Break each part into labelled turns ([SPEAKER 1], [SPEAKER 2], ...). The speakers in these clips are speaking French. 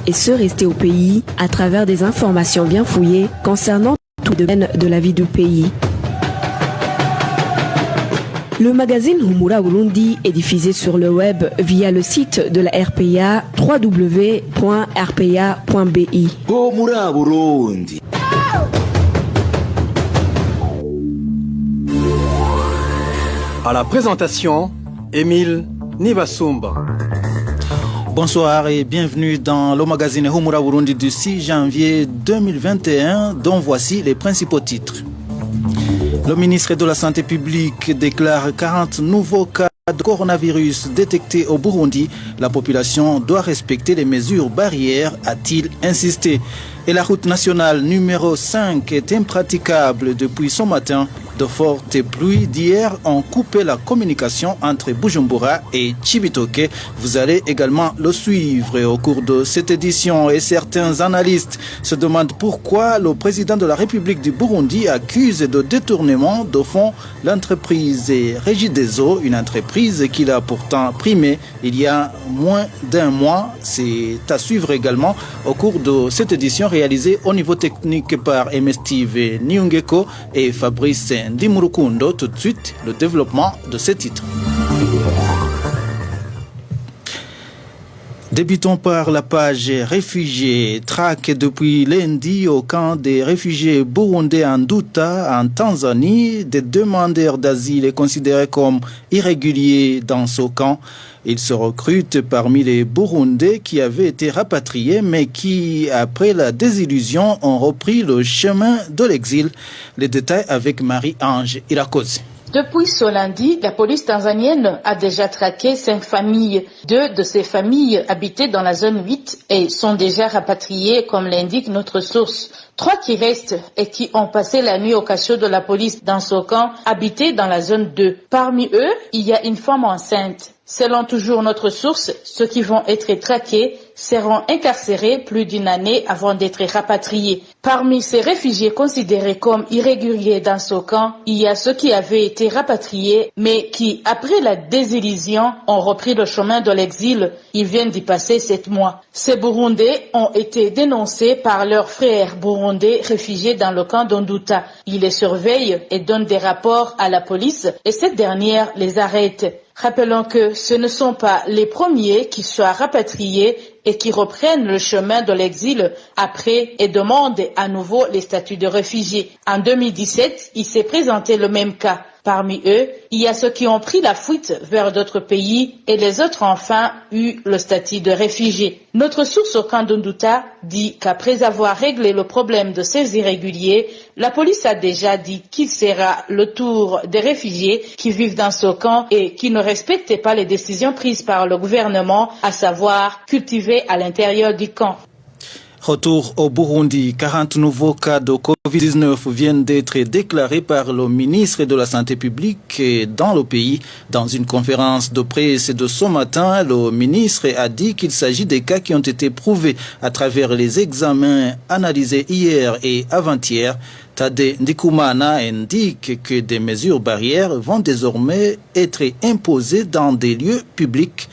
[SPEAKER 1] et ceux restés au pays à travers des informations bien fouillées concernant tout domaine de la vie du pays. Le magazine Humura Burundi est diffusé sur le web via le site de la RPA www.rpa.bi.
[SPEAKER 2] Humura Burundi.
[SPEAKER 3] À la présentation, Émile Nibasumba.
[SPEAKER 4] Bonsoir et bienvenue dans le magazine Humura Burundi du 6 janvier 2021, dont voici les principaux titres. Le ministre de la Santé publique déclare 40 nouveaux cas de coronavirus détectés au Burundi. La population doit respecter les mesures barrières, a-t-il insisté. Et la route nationale numéro 5 est impraticable depuis ce matin. De fortes pluies d'hier ont coupé la communication entre Bujumbura et Cibitoke. Vous allez également le suivre au cours de cette édition. Et certains analystes se demandent pourquoi le président de la République du Burundi accuse de détournement de fonds l'entreprise Regideso, une entreprise qu'il a pourtant primée il y a moins d'un mois. C'est à suivre également au cours de cette édition réalisée au niveau technique par Steve Nyungeko et Fabrice Ndimurukundo. Tout de suite, le développement de ces titres. Débutons par la page réfugiés. Traque depuis lundi au camp des réfugiés burundais en Nduta, en Tanzanie. Des demandeurs d'asile considérés comme irréguliers dans ce camp. Ils se recrutent parmi les Burundais qui avaient été rapatriés mais qui, après la désillusion, ont repris le chemin de l'exil. Les détails avec Marie-Ange Irakoze.
[SPEAKER 5] Depuis ce lundi, la police tanzanienne a déjà traqué 5 familles. 2 de ces familles habitaient dans la zone 8 et sont déjà rapatriées, comme l'indique notre source. 3 qui restent et qui ont passé la nuit au cachot de la police dans ce camp habitaient dans la zone 2. Parmi eux, il y a une femme enceinte. Selon toujours notre source, ceux qui vont être traqués seront incarcérés plus d'une année avant d'être rapatriés. Parmi ces réfugiés considérés comme irréguliers dans ce camp, il y a ceux qui avaient été rapatriés, mais qui, après la désillusion, ont repris le chemin de l'exil. Ils viennent d'y passer 7 mois. Ces Burundais ont été dénoncés par leurs frères burundais réfugiés dans le camp d'Onduta. Ils les surveillent et donnent des rapports à la police et cette dernière les arrête. Rappelons que ce ne sont pas les premiers qui soient rapatriés et qui reprennent le chemin de l'exil après et demandent à nouveau les statuts de réfugiés. En 2017, il s'est présenté le même cas. Parmi eux, il y a ceux qui ont pris la fuite vers d'autres pays et les autres enfin eu le statut de réfugiés. Notre source au camp d'Onduta dit qu'après avoir réglé le problème de ces irréguliers, la police a déjà dit qu'il sera le tour des réfugiés qui vivent dans ce camp et qui ne respectent pas les décisions prises par le gouvernement, à savoir cultiver à l'intérieur du camp.
[SPEAKER 4] Retour au Burundi, 40 nouveaux cas de Covid-19 viennent d'être déclarés par le ministre de la Santé publique dans le pays. Dans une conférence de presse de ce matin, le ministre a dit qu'il s'agit des cas qui ont été prouvés à travers les examens analysés hier et avant-hier. Tade Ndikumana indique que des mesures barrières vont désormais être imposées dans des lieux publics.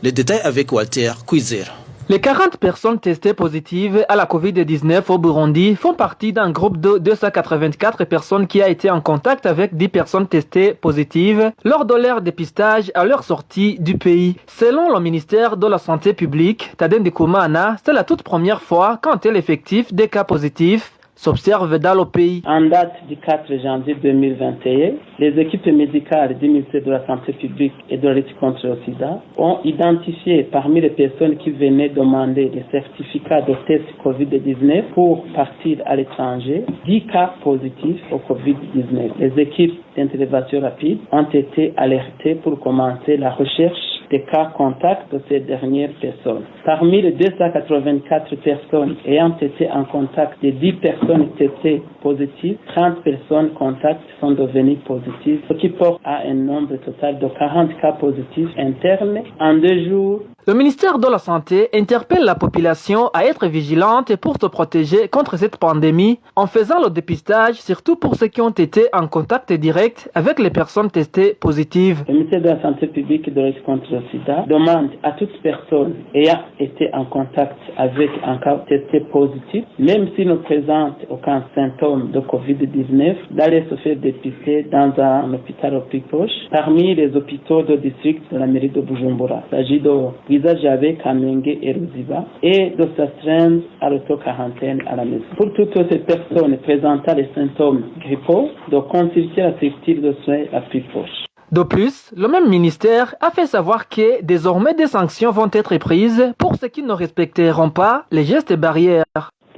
[SPEAKER 4] Les détails avec Walter Kwizer.
[SPEAKER 6] Les 40 personnes testées positives à la Covid-19 au Burundi font partie d'un groupe de 284 personnes qui a été en contact avec 10 personnes testées positives lors de leur dépistage à leur sortie du pays. Selon le ministère de la Santé publique, Tade Ndikumana, c'est la toute première fois qu'un tel effectif des cas positifs s'observe dans le pays.
[SPEAKER 7] En date du 4 janvier 2021, les équipes médicales du ministère de la Santé publique et de la lutte contre le sida ont identifié parmi les personnes qui venaient demander des certificats de test COVID-19 pour partir à l'étranger, 10 cas positifs au COVID-19. Les équipes d'intervention rapide ont été alertées pour commencer la recherche des cas contacts de ces dernières personnes. Parmi les 284 personnes ayant été en contact des 10 personnes testées positives, 30 personnes contacts sont devenues positives, ce qui porte à un nombre total de 40 cas positifs internes en 2 jours.
[SPEAKER 6] Le ministère de la Santé interpelle la population à être vigilante pour se protéger contre cette pandémie en faisant le dépistage, surtout pour ceux qui ont été en contact direct avec les personnes testées positives.
[SPEAKER 7] Le ministère de la Santé publique et de la lutte contre le sida demande à toute personne ayant été en contact avec un cas testé positif, même s'il ne présente aucun symptôme de COVID-19, d'aller se faire dépister dans un hôpital au plus proche parmi les hôpitaux de district de la mairie de Bujumbura. Il s'agit de Guizajabe, Kamenge et Ruziba et de s'astreindre à l'auto-quarantaine à la maison. Pour toutes ces personnes présentant les symptômes grippaux, de consulter la structure de soins la plus proche.
[SPEAKER 6] De plus, le même ministère a fait savoir que désormais des sanctions vont être prises pour ceux qui ne respecteront pas les gestes barrières.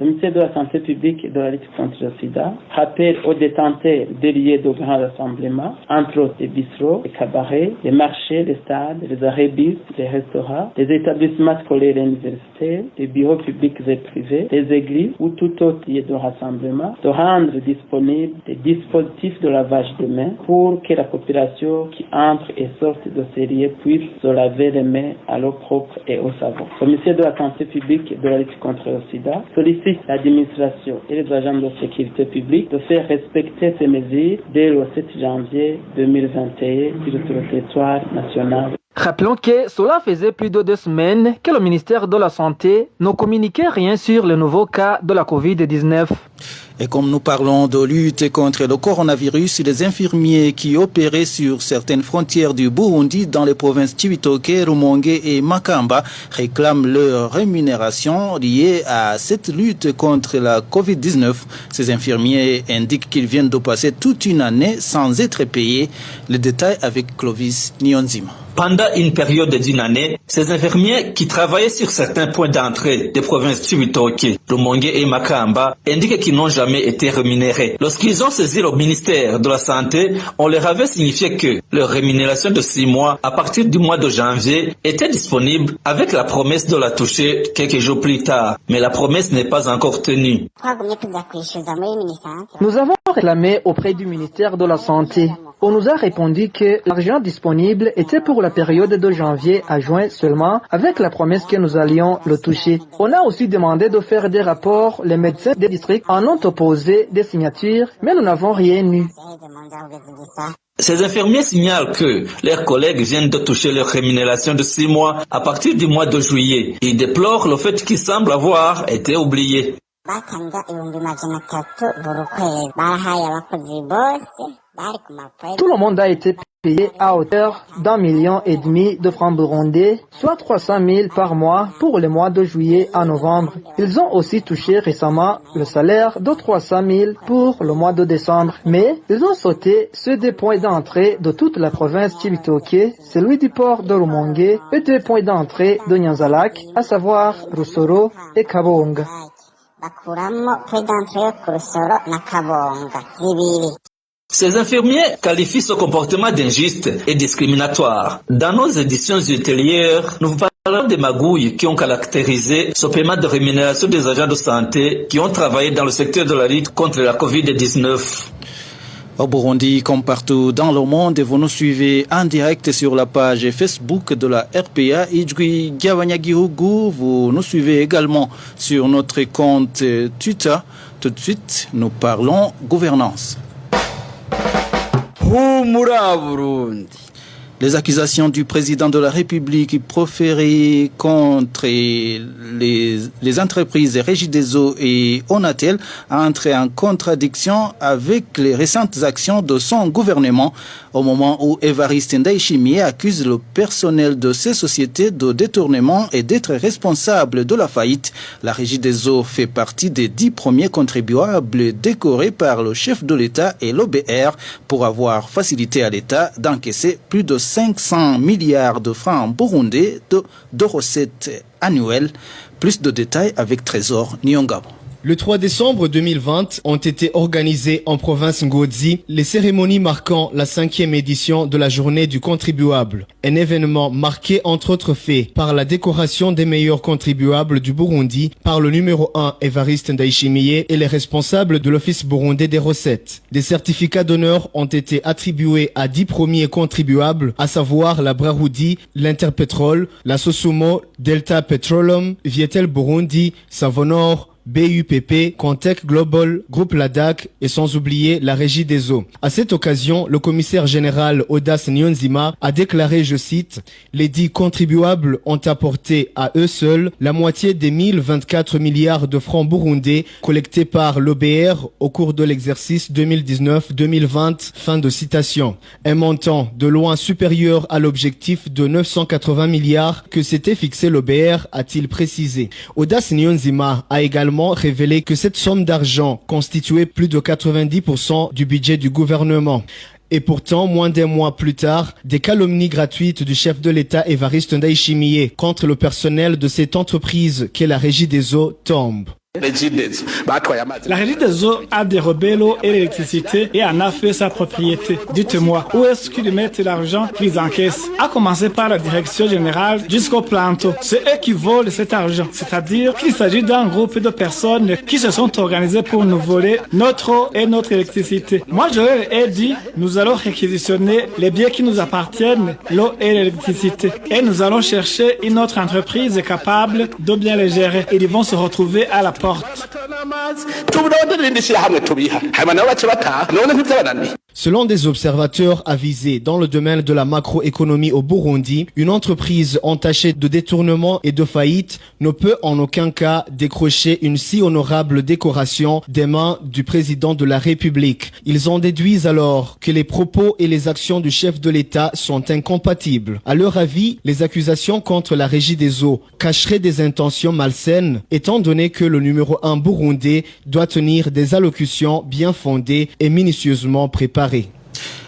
[SPEAKER 7] Le ministère de la Santé publique et de la lutte contre le sida rappelle aux détenteurs des lieux de grands rassemblements, entre autres les bistrots, les cabarets, les marchés, les stades, les arrêts bus, les restaurants, les établissements scolaires et universitaires, les bureaux publics et privés, les églises ou tout autre lieu de rassemblement, de rendre disponibles des dispositifs de lavage de mains pour que la population qui entre et sorte de ces lieux puisse se laver les mains à l'eau propre et au savon. Le ministère de la Santé publique et de la lutte contre le sida sollicite l'administration et les agents de sécurité publique de faire respecter ces mesures dès le 7 janvier 2021 sur le territoire national.
[SPEAKER 6] Rappelons que cela faisait plus de 2 semaines que le ministère de la Santé ne communiquait rien sur le nouveau cas de la COVID-19.
[SPEAKER 4] Et comme nous parlons de lutte contre le coronavirus, les infirmiers qui opéraient sur certaines frontières du Burundi dans les provinces Cibitoke, Rumonge et Makamba réclament leur rémunération liée à cette lutte contre la COVID-19. Ces infirmiers indiquent qu'ils viennent de passer toute une année sans être payés. Les détails avec Clovis Nyonzima.
[SPEAKER 8] Pendant une période d'une année, ces infirmiers qui travaillaient sur certains points d'entrée des provinces Cibitoke, Rumonge et Makamba indiquent qu'ils n'ont jamais été rémunérés. Lorsqu'ils ont saisi le ministère de la Santé, on leur avait signifié que leur rémunération de 6 mois à partir du mois de janvier était disponible avec la promesse de la toucher quelques jours plus tard. Mais la promesse n'est pas encore tenue.
[SPEAKER 6] Nous avons réclamé auprès du ministère de la Santé. On nous a répondu que l'argent disponible était pour la période de janvier à juin seulement, avec la promesse que nous allions le toucher. On a aussi demandé de faire des rapports. Les médecins des districts en ont opposé des signatures, mais nous n'avons rien eu.
[SPEAKER 8] Ces infirmiers signalent que leurs collègues viennent de toucher leur rémunération de 6 mois à partir du mois de juillet. Ils déplorent le fait qu'ils semblent avoir été oubliés.
[SPEAKER 6] Tout le monde a été payé à hauteur d'1,5 million de francs burundais, soit 300 000 par mois pour le mois de juillet à novembre. Ils ont aussi touché récemment le salaire de 300 000 pour le mois de décembre. Mais ils ont sauté ceux des points d'entrée de toute la province Cibitoke, celui du port de Rumonge et des points d'entrée de Nyanzalak, à savoir Rusoro et Kabonga.
[SPEAKER 8] Ces infirmiers qualifient ce comportement d'injuste et discriminatoire. Dans nos éditions ultérieures, nous vous parlons des magouilles qui ont caractérisé ce paiement de rémunération des agents de santé qui ont travaillé dans le secteur de la lutte contre la COVID-19.
[SPEAKER 4] Au Burundi, comme partout dans le monde, vous nous suivez en direct sur la page Facebook de la RPA Ijwi Gyabanyagihugu. Vous nous suivez également sur notre compte Twitter. Tout de suite, nous parlons gouvernance. Les accusations du président de la République proférées contre les entreprises Regideso et Onatel entrent en contradiction avec les récentes actions de son gouvernement au moment où Évariste Ndayishimiye accuse le personnel de ces sociétés de détournement et d'être responsable de la faillite. La Regideso fait partie des 10 premiers contribuables décorés par le chef de l'État et l'OBR pour avoir facilité à l'État d'encaisser plus de 500 milliards de francs burundais de recettes annuelles. Plus de détails avec Trésor Nyongabo.
[SPEAKER 9] Le 3 décembre 2020 ont été organisées en province Ngozi les cérémonies marquant la 5e édition de la journée du contribuable. Un événement marqué entre autres faits par la décoration des meilleurs contribuables du Burundi par le numéro 1 Evariste Ndayishimiye et les responsables de l'Office burundais des recettes. Des certificats d'honneur ont été attribués à 10 premiers contribuables, à savoir la Brarudi, l'Interpetrol, la Sosumo, Delta Petroleum, Vietel Burundi, Savonor, BUPP, Contec Global, Groupe Ladak et sans oublier la Régie des eaux. À cette occasion, le commissaire général Audace Nyonzima a déclaré, je cite, « Les 10 contribuables ont apporté à eux seuls la moitié des 1024 milliards de francs burundais collectés par l'OBR au cours de l'exercice 2019-2020. » Fin de citation. Un montant de loin supérieur à l'objectif de 980 milliards que s'était fixé l'OBR, a-t-il précisé. Audace Nyonzima a également révélé que cette somme d'argent constituait plus de 90% du budget du gouvernement. Et pourtant, moins d'un mois plus tard, des calomnies gratuites du chef de l'État Evariste Ndayishimiye contre le personnel de cette entreprise qu'est la Régie des eaux tombent.
[SPEAKER 10] La Régie des eaux a dérobé l'eau et l'électricité et en a fait sa propriété. Dites-moi, où est-ce qu'ils mettent l'argent qu'ils encaissent? À commencer par la direction générale jusqu'au planton. C'est eux qui volent cet argent. C'est-à-dire qu'il s'agit d'un groupe de personnes qui se sont organisées pour nous voler notre eau et notre électricité. Moi, je leur ai dit, nous allons réquisitionner les biens qui nous appartiennent, l'eau et l'électricité. Et nous allons chercher une autre entreprise capable de bien les gérer. Ils vont se retrouver à la porte.
[SPEAKER 9] Selon des observateurs avisés dans le domaine de la macroéconomie au Burundi, une entreprise entachée de détournement et de faillite ne peut en aucun cas décrocher une si honorable décoration des mains du président de la République. Ils en déduisent alors que les propos et les actions du chef de l'État sont incompatibles. À leur avis, les accusations contre la Régie des eaux cacheraient des intentions malsaines, étant donné que le numéro 1 burundais doit tenir des allocutions bien fondées et minutieusement préparées.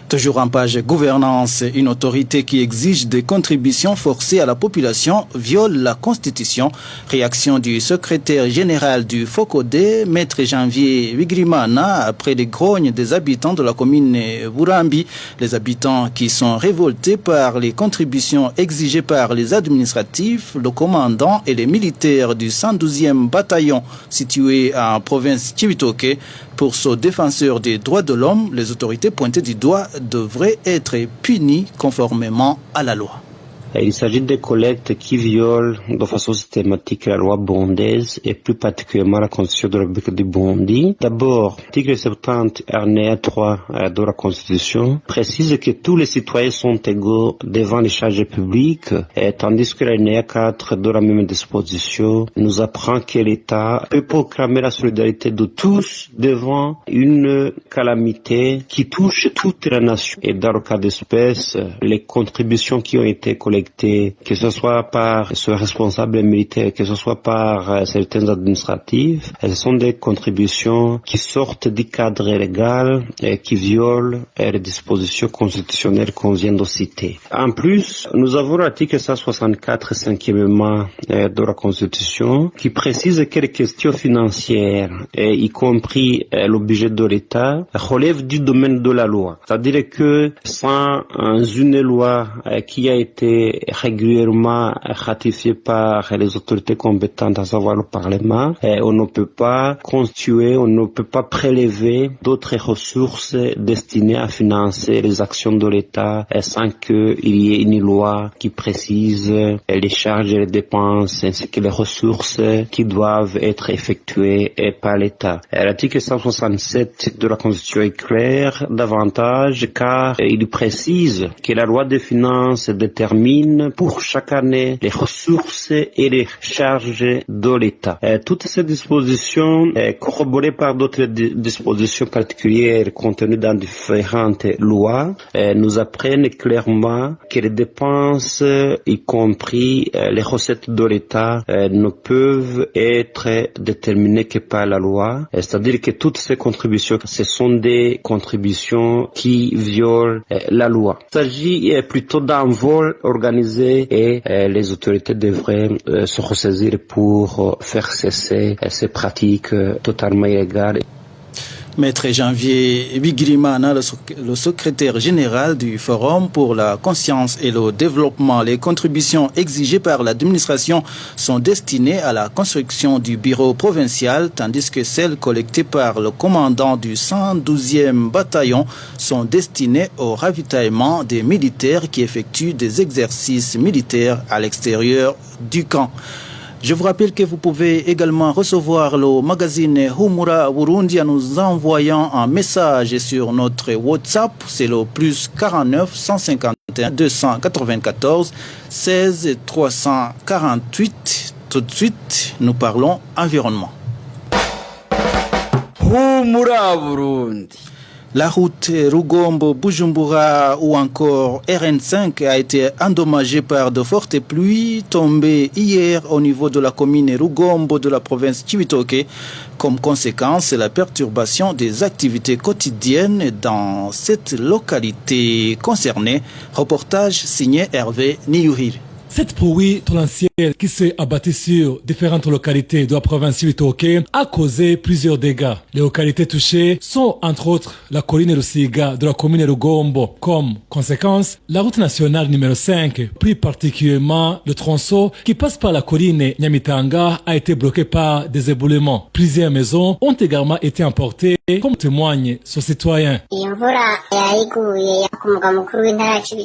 [SPEAKER 4] Toujours en page gouvernance, une autorité qui exige des contributions forcées à la population viole la Constitution. Réaction du secrétaire général du FOCODE, Maître Janvier Wigrimana, après les grognes des habitants de la commune Burambi. Les habitants qui sont révoltés par les contributions exigées par les administratifs, le commandant et les militaires du 112e bataillon situé en province Cibitoke. Pour ce défenseur des droits de l'homme, les autorités pointées du doigt devraient être punies conformément à la loi.
[SPEAKER 11] Il s'agit de collectes qui violent de façon systématique la loi burundaise et plus particulièrement la Constitution de la République du Burundi. D'abord, l'article 70 alinéa 3 de la Constitution précise que tous les citoyens sont égaux devant les charges publiques, tandis que l'alinéa 4 de la même disposition nous apprend que l'État peut proclamer la solidarité de tous devant une calamité qui touche toute la nation. Et dans le cas d'espèce, les contributions qui ont été collectées, que ce soit par ce responsable militaire, que ce soit par certains administratifs, elles sont des contributions qui sortent du cadre légal et qui violent les dispositions constitutionnelles qu'on vient de citer. En plus, nous avons l'article 164, 5e de la Constitution, qui précise que les questions financières, y compris le budget de l'État, relèvent du domaine de la loi. C'est-à-dire que sans une loi qui a été régulièrement ratifié par les autorités compétentes, à savoir le Parlement, on ne peut pas constituer, on ne peut pas prélever d'autres ressources destinées à financer les actions de l'État sans qu'il y ait une loi qui précise les charges et les dépenses ainsi que les ressources qui doivent être effectuées par l'État. L'article 167 de la Constitution est clair davantage car il précise que la loi des finances détermine pour chaque année les ressources et les charges de l'État. Toutes ces dispositions, corroborées par d'autres dispositions particulières contenues dans différentes lois, nous apprennent clairement que les dépenses, y compris les recettes de l'État, ne peuvent être déterminées que par la loi. C'est-à-dire que toutes ces contributions, ce sont des contributions qui violent la loi. Il s'agit plutôt d'un vol organisé organisé et les autorités devraient se ressaisir pour faire cesser ces pratiques totalement illégales.
[SPEAKER 4] Maître Janvier Bigirimana, le secrétaire général du Forum pour la conscience et le développement. Les contributions exigées par l'administration sont destinées à la construction du bureau provincial, tandis que celles collectées par le commandant du 112e bataillon sont destinées au ravitaillement des militaires qui effectuent des exercices militaires à l'extérieur du camp. Je vous rappelle que vous pouvez également recevoir le magazine Humura Burundi en nous envoyant un message sur notre WhatsApp. C'est le plus 49 151 294 16 348. Tout de suite, nous parlons environnement.
[SPEAKER 2] Humura Burundi.
[SPEAKER 4] La route Rugombo-Bujumbura ou encore RN5 a été endommagée par de fortes pluies tombées hier au niveau de la commune Rugombo de la province Cibitoke. Comme conséquence, la perturbation des activités quotidiennes dans cette localité concernée. Reportage signé Hervé Niyuhir.
[SPEAKER 12] Cette pluie torrentielle qui s'est abattue sur différentes localités de la province Cibitoke a causé plusieurs dégâts. Les localités touchées sont entre autres la colline Rusiga de la commune Rugombo. Comme conséquence, la route nationale numéro 5, plus particulièrement le tronçon qui passe par la colline Nyamitanga, a été bloqué par des éboulements. Plusieurs maisons ont également été emportées, comme témoigne ce citoyen.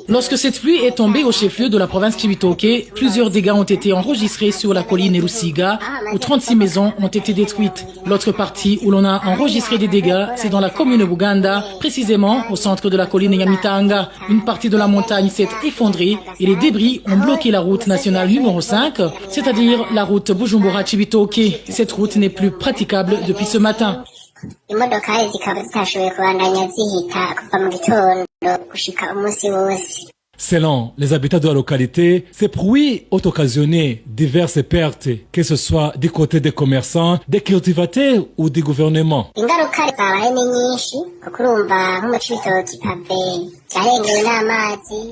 [SPEAKER 13] Lorsque cette pluie est tombée au chef-lieu de la province Cibitoke, plusieurs dégâts ont été enregistrés sur la colline Rusiga, où 36 maisons ont été détruites. L'autre partie où l'on a enregistré des dégâts, c'est dans la commune Buganda, précisément au centre de la colline Nyamitanga. Une partie de la montagne s'est effondrée et les débris ont bloqué la route nationale numéro 5, c'est-à-dire la route Bujumbura-Cibitoke. Cette route n'est plus praticable depuis ce matin.
[SPEAKER 12] Selon les habitants de la localité, ces pluies ont occasionné diverses pertes, que ce soit du côté des commerçants, des cultivateurs ou du gouvernement.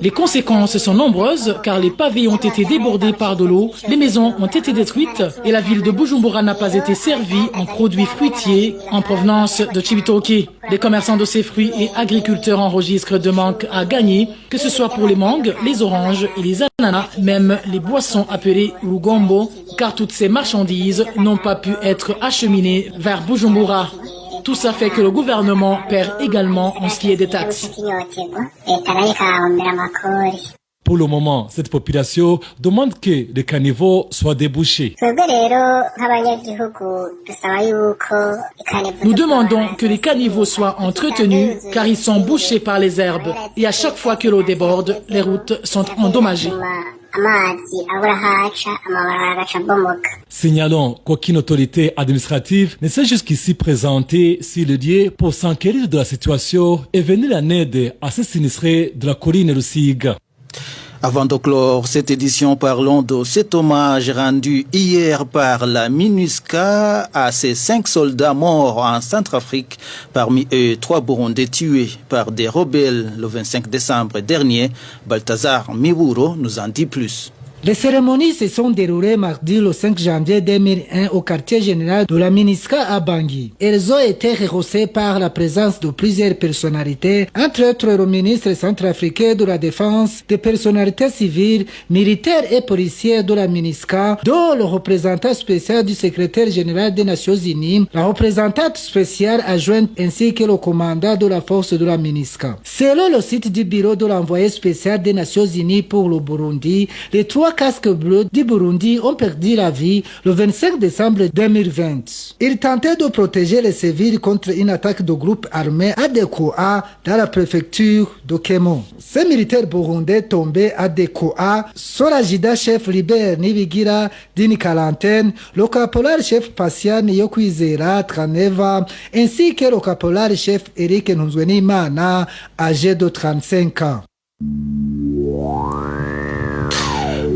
[SPEAKER 13] Les conséquences sont nombreuses car les pavés ont été débordés par de l'eau, les maisons ont été détruites et la ville de Bujumbura n'a pas été servie en produits fruitiers en provenance de Cibitoke. Les commerçants de ces fruits et agriculteurs enregistrent de manque à gagner, que ce soit pour les mangues, les oranges et les ananas, même les boissons appelées Rugombo, car toutes ces marchandises n'ont pas pu être acheminées vers Bujumbura. Tout ça fait que le gouvernement perd également en ce qui est des taxes.
[SPEAKER 12] Pour le moment, cette population demande que les caniveaux soient débouchés.
[SPEAKER 13] Nous demandons que les caniveaux soient entretenus car ils sont bouchés par les herbes et à chaque fois que l'eau déborde, les routes sont endommagées.
[SPEAKER 12] Signalons qu'aucune autorité administrative ne s'est jusqu'ici présentée sur le lieu pour s'enquérir de la situation et venir en aide à ces sinistrés de la colline Rusiga.
[SPEAKER 4] Avant de clore cette édition, parlons de cet hommage rendu hier par la MINUSCA à ces 5 soldats morts en Centrafrique, parmi eux 3 Burundais tués par des rebelles le 25 décembre dernier. Balthazar Miburo nous en dit plus.
[SPEAKER 14] Les cérémonies se sont déroulées mardi le 5 janvier 2001 au quartier général de la MINUSCA à Bangui. Elles ont été rehaussées par la présence de plusieurs personnalités, entre autres le ministre centrafricain de la Défense, des personnalités civiles, militaires et policières de la MINUSCA, dont le représentant spécial du secrétaire général des Nations Unies, la représentante spéciale adjointe ainsi que le commandant de la force de la MINUSCA. Selon le site du bureau de l'envoyé spécial des Nations Unies pour le Burundi, les 3 casques bleus du Burundi ont perdu la vie le 25 décembre 2020. Ils tentaient de protéger les civils contre une attaque de groupes armés à Dekoa dans la préfecture de Kemo. Ces militaires burundais tombés à Dekoa sont l'adjudant-chef Libert Nibigira Dini Kalantene, le caporal-chef Patiane Yokwizera Traneva, ainsi que le caporal-chef Eric Nzwenimana, âgé de 35 ans.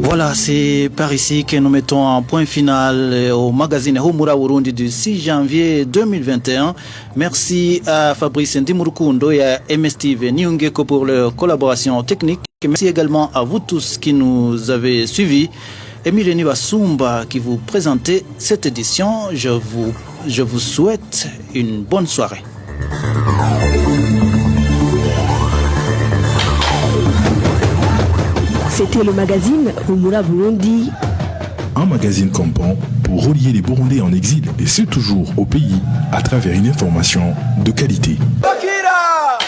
[SPEAKER 4] Voilà, c'est par ici que nous mettons un point final au magazine Humura Burundi du 6 janvier 2021. Merci à Fabrice Ndimurukundo et à MS Steve Niungeko pour leur collaboration technique. Merci également à vous tous qui nous avez suivis. Émile Nibasumba qui vous présentait cette édition. Je vous souhaite une bonne soirée.
[SPEAKER 1] C'était le magazine Humura Burundi.
[SPEAKER 15] Un magazine campant pour relier les Burundais en exil et ceux toujours au pays à travers une information de qualité.
[SPEAKER 2] Bakira!